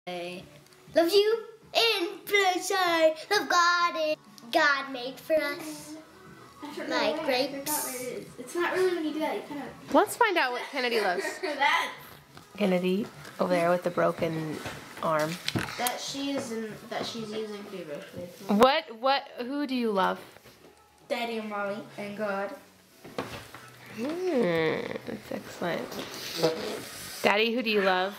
I love you in pleasure of God. God made for us. Like grapes. It's not really when you do that. You kind of. Let's find out what Kennedy loves. Kennedy over there with the broken arm. That she's using feverishly. Who do you love? Daddy and Mommy and God. That's excellent. Daddy, who do you love?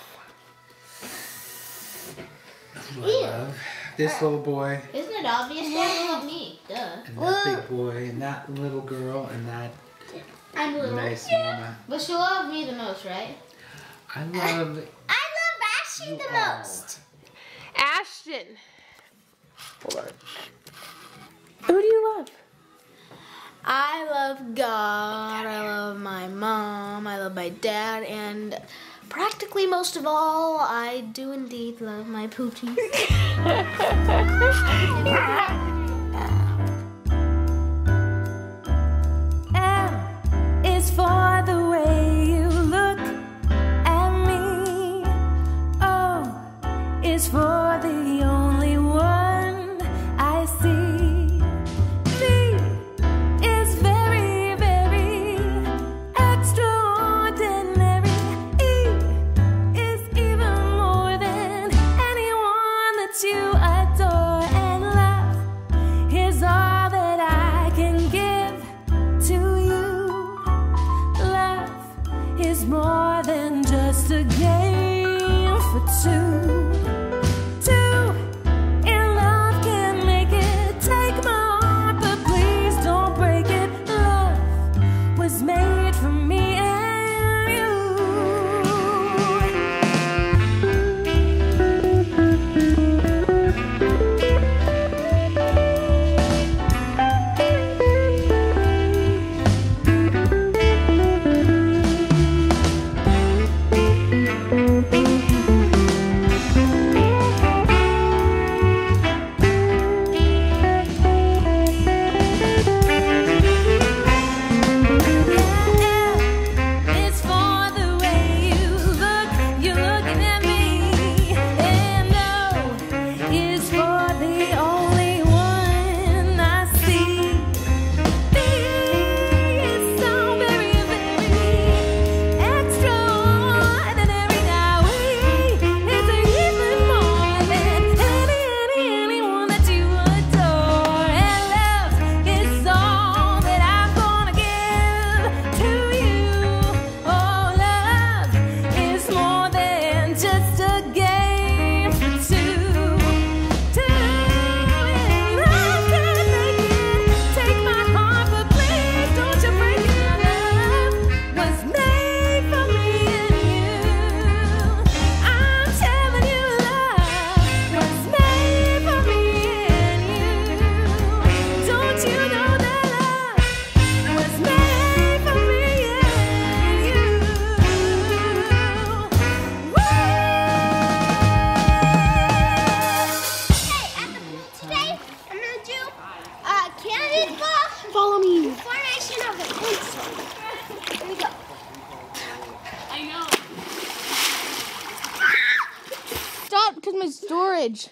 I love this little boy. Isn't it obvious? Daddy love me. Duh. And that big boy, and that little girl, and that nice mama. But she loved me the most, right? I love Ashton the most. Ashton. Hold on. Who do you love? I love God, I love my mom, I love my dad, and practically most of all, I do indeed love my poochies. M is for the way you look at me. O is for the only one I see. More than just a game for two. Two in love can make it. Take my heart, but please don't break it. Love was made for me and you. Follow me. Formation of an insect. Here we go. I know. Stop, because my storage.